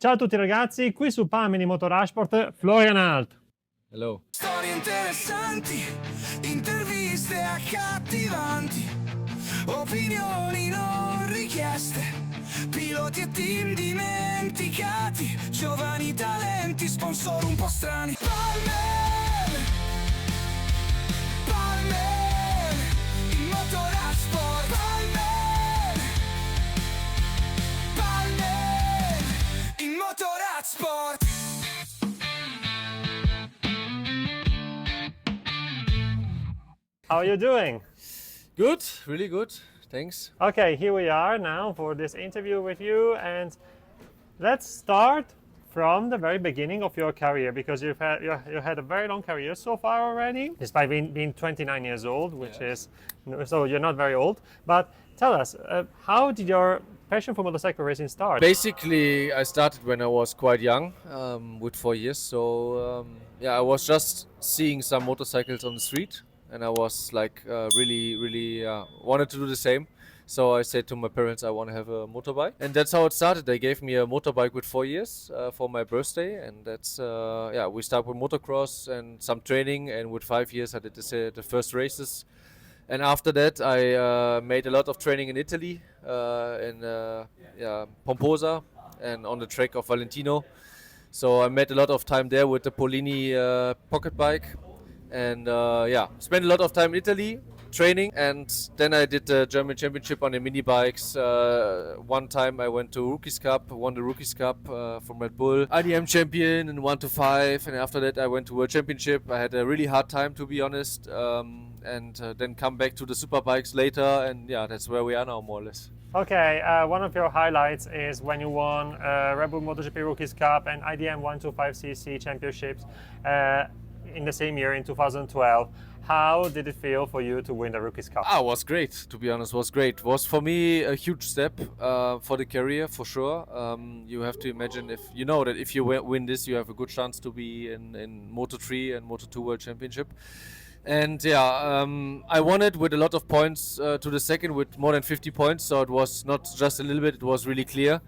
Ciao a tutti ragazzi, qui su Palmen di Motorradsport, Florian Alt. Hello. Storie interessanti, interviste accattivanti, opinioni non richieste, piloti e team dimenticati, giovani talenti, sponsor un po' strani. Palmen, Palmen, il Motorradsport. Palmen, Palmen, il Motorradsport. How are you doing? Good, really good. Thanks. Okay, here we are now for this interview with you, and let's start from the very beginning of your career, because you had a very long career so far already, despite being 29 years old, which is, so you're not very old. But tell us, how did your passion for motorcycle racing start? Basically, I started when I was quite young, with 4 years. So I was just seeing some motorcycles on the street, and I was like really wanted to do the same. So I said to my parents, I want to have a motorbike, and that's how it started. They gave me a motorbike with 4 years for my birthday, and that's we started with motocross and some training, and with 5 years I did the first races. And after that, I made a lot of training in Italy, in Pomposa, and on the track of Valentino. So I made a lot of time there with the Polini pocket bike, and spent a lot of time in Italy training. And then I did the German Championship on the mini bikes. One time I went to Rookies Cup, won the Rookies Cup from Red Bull, IDM champion in 1 to 5. And after that I went to World Championship. I had a really hard time, to be honest, and then come back to the Superbikes later, and that's where we are now, more or less. Okay, one of your highlights is when you won Red Bull MotoGP Rookies Cup and IDM 125cc championships in the same year, in 2012. How did it feel for you to win the Rookies Cup? It was great, to be honest. Was great. It was for me a huge step for the career, for sure. You have to imagine, if you know that if you win this, you have a good chance to be in Moto3 and Moto2 World Championship. And I won it with a lot of points to the second, with more than 50 points. So it was not just a little bit, it was really clear.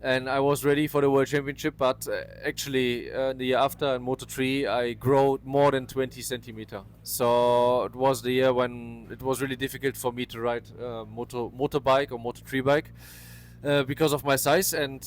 And I was ready for the World Championship, but actually the year after in Moto3 I grew more than 20 centimeter. So it was the year when it was really difficult for me to ride motorbike or Moto3 bike because of my size. And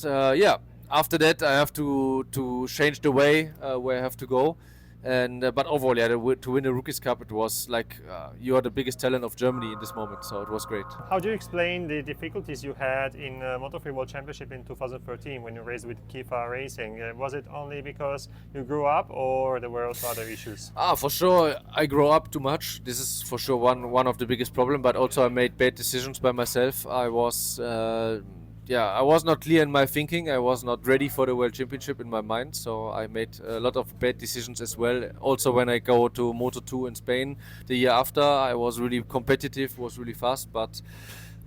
after that I have to change the way where I have to go. And but overall, to win the Rookies Cup, it was like you are the biggest talent of Germany in this moment, so it was great. How do you explain the difficulties you had in Moto3 World Championship in 2013 when you raced with Kifa Racing? Was it only because you grew up, or there were also other issues? For sure, I grew up too much. This is for sure one of the biggest problems. But also, I made bad decisions by myself. I was not clear in my thinking. I was not ready for the World Championship in my mind, so I made a lot of bad decisions as well. Also, when I go to Moto2 in Spain the year after, I was really competitive, was really fast, but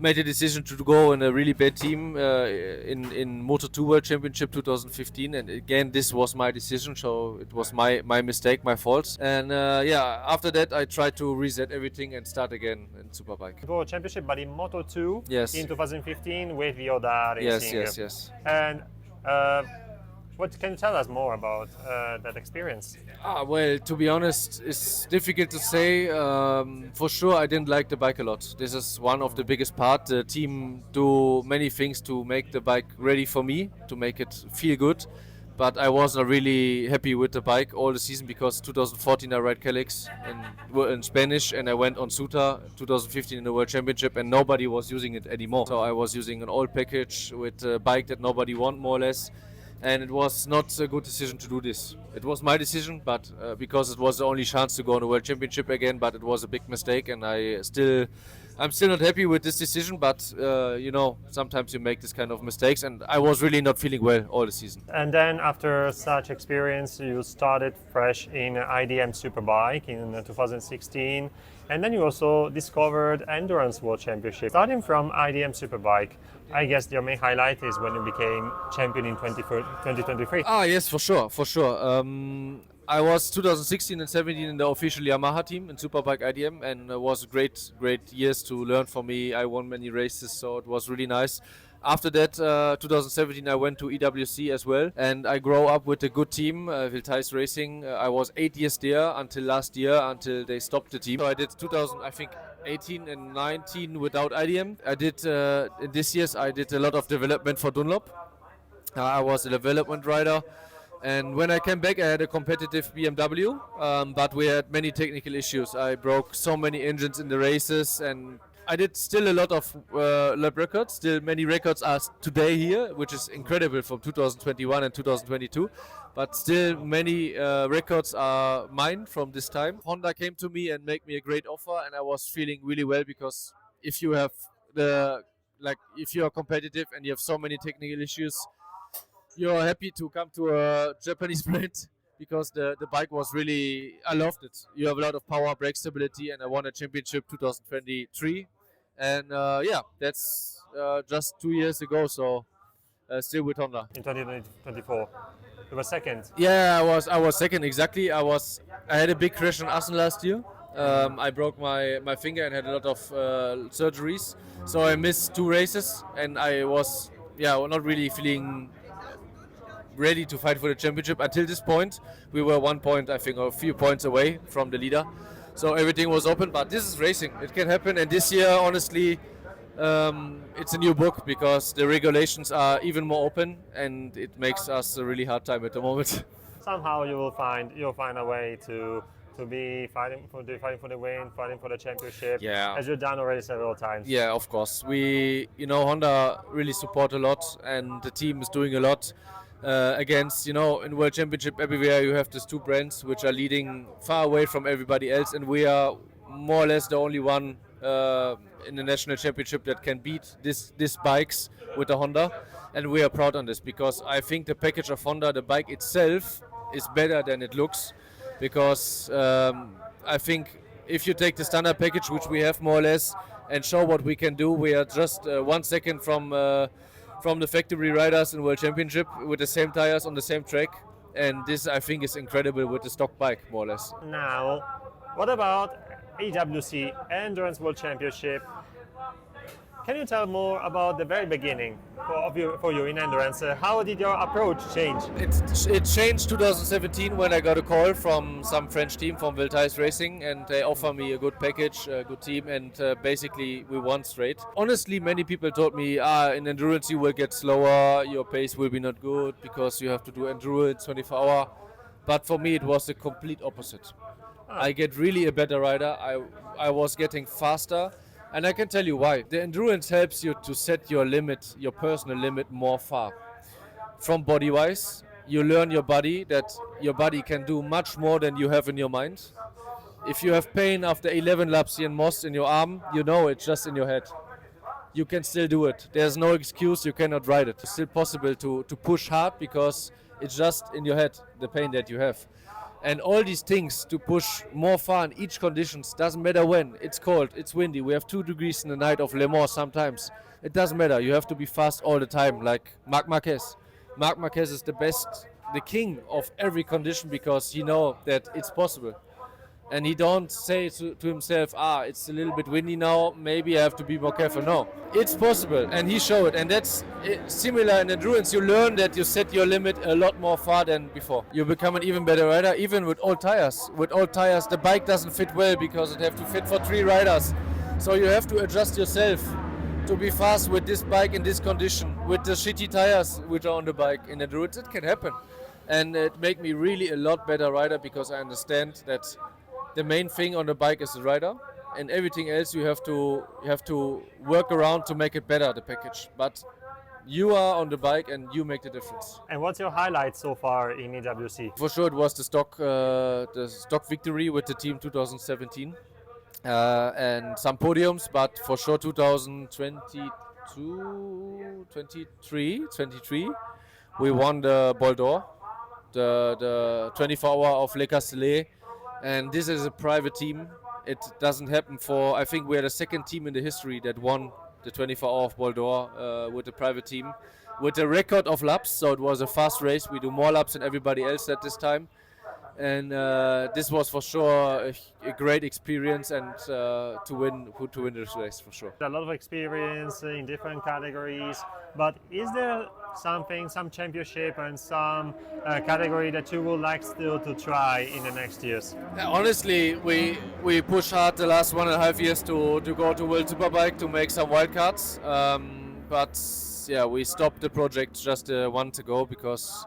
made a decision to go in a really bad team in Moto2 World Championship 2015, and again this was my decision, so it was my mistake, my fault. And after that I tried to reset everything and start again in Superbike. World Championship, but in Moto2 in 2015 with Yoda Racing. Yes. And what can you tell us more about that experience? Well, to be honest, it's difficult to say. For sure, I didn't like the bike a lot. This is one of the biggest part. The team do many things to make the bike ready for me, to make it feel good. But I wasn't really happy with the bike all the season, because 2014 I ride Calyx in Spanish, and I went on Suta 2015 in the World Championship, and nobody was using it anymore. So I was using an old package with a bike that nobody want, more or less. And it was not a good decision to do this. It was my decision, but because it was the only chance to go on the World Championship again, but it was a big mistake, and I'm still not happy with this decision, but sometimes you make this kind of mistakes, and I was really not feeling well all the season. And then after such experience, you started fresh in IDM Superbike in 2016, and then you also discovered Endurance World Championship. Starting from IDM Superbike, I guess your main highlight is when you became champion in 2023. Yes, for sure. I was 2016 and 17 in the official Yamaha team in Superbike IDM, and it was great years to learn for me. I won many races, so it was really nice. After that, 2017, I went to EWC as well, and I grew up with a good team, Viltais Racing. I was 8 years there until last year, until they stopped the team. So I did 2000, I think, 18 and 19 without IDM. I did in this years I did a lot of development for Dunlop. I was a development rider, and when I came back, I had a competitive BMW, but we had many technical issues. I broke so many engines in the races, and I did still a lot of lap records. Still many records are today here, which is incredible from 2021 and 2022. But still many records are mine from this time. Honda came to me and made me a great offer, and I was feeling really well because if you have if you are competitive and you have so many technical issues, you're happy to come to a Japanese brand because the bike was really, I loved it. You have a lot of power, brake stability, and I won a championship 2023. And that's just 2 years ago, so still with Honda. In 2024, you were second. Yeah, I was second exactly. I had a big crash in Assen last year. I broke my finger and had a lot of surgeries, so I missed 2 races, and I was not really feeling ready to fight for the championship. Until this point, we were 1 point, I think, or a few points away from the leader. So everything was open, but this is racing. It can happen, and this year, honestly, it's a new book because the regulations are even more open, and it makes us a really hard time at the moment. Somehow you'll find a way to be fighting for the win, fighting for the championship. Yeah. As you've done already several times. Yeah, of course. Honda really support a lot, and the team is doing a lot. Against, in World Championship everywhere you have these 2 brands which are leading far away from everybody else, and we are more or less the only one in the national championship that can beat these bikes with the Honda, and we are proud on this because I think the package of Honda, the bike itself, is better than it looks, because I think if you take the standard package, which we have more or less, and show what we can do, we are just 1 second from the factory riders in World Championship with the same tires on the same track, and this I think is incredible with the stock bike, more or less. Now, what about IWC Endurance World Championship? Can you tell more about the very beginning for you in endurance? How did your approach change? It changed 2017 when I got a call from some French team from Viltais Racing, and they offered me a good package, a good team, and basically we won straight. Honestly, many people told me, in endurance you will get slower, your pace will be not good because you have to do endurance 24 hours. But for me it was the complete opposite. I get really a better rider. I was getting faster. And I can tell you why. The endurance helps you to set your limit, your personal limit, more far. From body-wise, you learn your body that your body can do much more than you have in your mind. If you have pain after 11 laps here in Most in your arm, it's just in your head. You can still do it. There's no excuse you cannot ride it. It's still possible to push hard because it's just in your head, the pain that you have. And all these things to push more far in each conditions, doesn't matter when, it's cold, it's windy, we have 2 degrees in the night of Le Mans sometimes. It doesn't matter, you have to be fast all the time, like Marc Marquez. Marc Marquez is the king of every condition because he knows that it's possible. And he don't say to himself, it's a little bit windy now, maybe I have to be more careful. No, it's possible, and he showed it. And that's similar in endurance. You learn that you set your limit a lot more far than before. You become an even better rider, even with old tires. With old tires, the bike doesn't fit well because it have to fit for 3 riders. So you have to adjust yourself to be fast with this bike in this condition, with the shitty tires which are on the bike. In endurance, it can happen. And it make me really a lot better rider because I understand that the main thing on the bike is the rider, and everything else you have to work around to make it better, the package. But you are on the bike and you make the difference. And what's your highlight so far in EWC? For sure, it was the stock victory with the team 2017, and some podiums. But for sure, 2023, we won the Bol d'Or, the 24 hour of Le Castellet. And this is a private team. It doesn't happen I think we are the second team in the history that won the 24 hour of Bol d'Or with a private team, with a record of laps. So it was a fast race. We do more laps than everybody else at this time. and this was for sure a great experience, and to win this race for sure. A lot of experience in different categories, but is there some championship and some category that you would like still to try in the next years? Honestly, we push hard the last 1.5 years to go to World Superbike to make some wildcards, but yeah, we stopped the project just a month ago because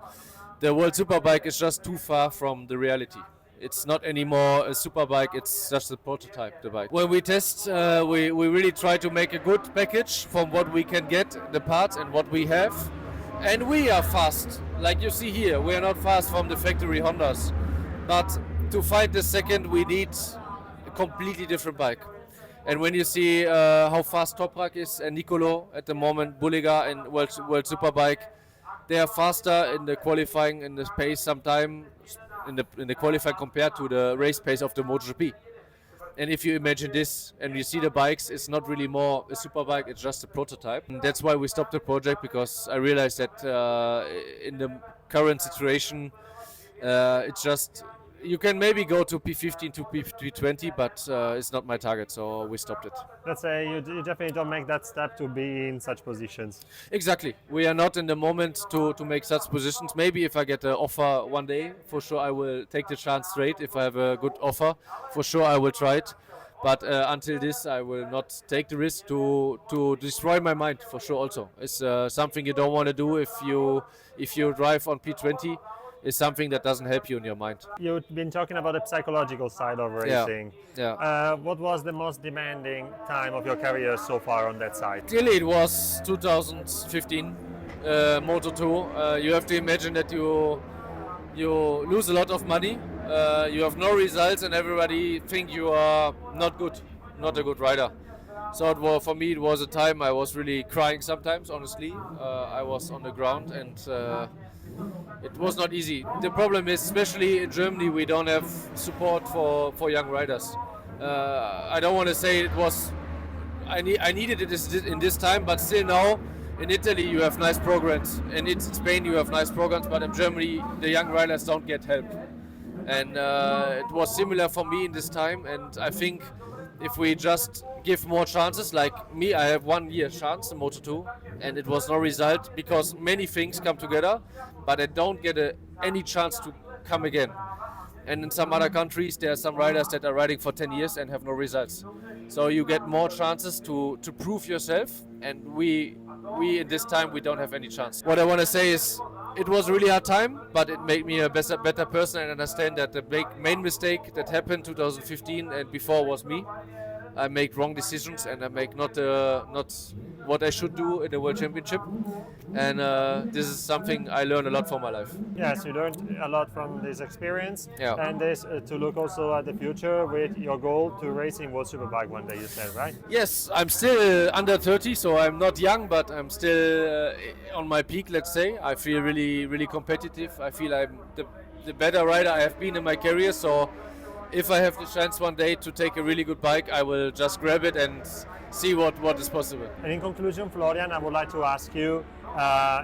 the World Superbike is just too far from the reality. It's not anymore a superbike, it's just a prototype, the bike. When we test, we really try to make a good package from what we can get, the parts and what we have. And we are fast, like you see here, we are not fast from the factory Hondas. But to fight the second, we need a completely different bike. And when you see how fast Toprak is and Nicolo at the moment, Bulliga and World Superbike, they are faster in the qualifying, in the pace sometimes in the qualifying compared to the race pace of the MotoGP. And if you imagine this and you see the bikes, it's not really more a superbike, it's just a prototype. And that's why we stopped the project, because I realized that in the current situation, it's just, you can maybe go to P15 to P20, but it's not my target, so we stopped it. Let's say you definitely don't make that step to be in such positions. Exactly. We are not in the moment to make such positions. Maybe if I get an offer one day, for sure I will take the chance straight. If I have a good offer, for sure I will try it. But until this, I will not take the risk to destroy my mind, for sure also. It's something you don't want to do if you drive on P20. Is something that doesn't help you in your mind. You've been talking about the psychological side of racing. Yeah. What was the most demanding time of your career so far on that side? Clearly it was 2015, Moto2. You have to imagine that you lose a lot of money, you have no results, and everybody think you are not good, not a good rider. So for me it was a time I was really crying sometimes, honestly. I was on the ground and it was not easy. The problem is, especially in Germany, we don't have support for young riders. I don't want to say it was, I needed it in this time, but still now, in Italy you have nice programs, and in Spain you have nice programs, but in Germany the young riders don't get help. And it was similar for me in this time, and I think if we just give more chances, like me, I have 1 year chance in Moto2, and it was no result because many things come together, but I don't get any chance to come again. And in some other countries, there are some riders that are riding for 10 years and have no results. So you get more chances to prove yourself, and we in this time, we don't have any chance. What I want to say is, it was a really hard time, but it made me a better person, and understand that the main mistake that happened 2015 and before was me. I make wrong decisions, and I make not what I should do in the World Championship. And this is something I learned a lot from my life. Yes, you learned a lot from this experience. Yeah. And this to look also at the future with your goal to racing World Superbike one day, you said, right? Yes, I'm still under 30, so I'm not young, but I'm still on my peak, let's say. I feel really competitive. I feel I'm the better rider I have been in my career, so if I have the chance one day to take a really good bike, I will just grab it and see what is possible. And in conclusion, Florian, I would like to ask you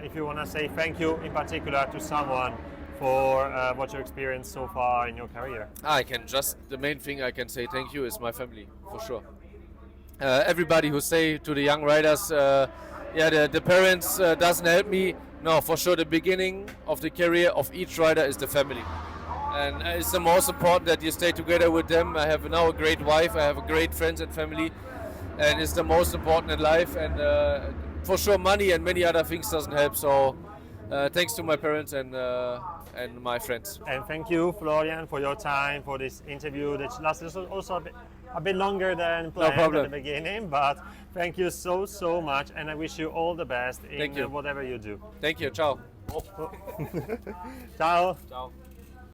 if you want to say thank you in particular to someone for what you experienced so far in your career. The main thing I can say thank you is my family, for sure. Everybody who say to the young riders, the parents doesn't help me. No, for sure the beginning of the career of each rider is the family. And it's the most important that you stay together with them. I have now a great wife, I have great friends and family, and it's the most important in life. And for sure money and many other things doesn't help. So thanks to my parents and my friends. And thank you, Florian, for your time, for this interview that lasted also a bit longer than planned at the beginning, but thank you so much, and I wish you all the best in whatever you do. Thank you, ciao. Ciao. Ciao.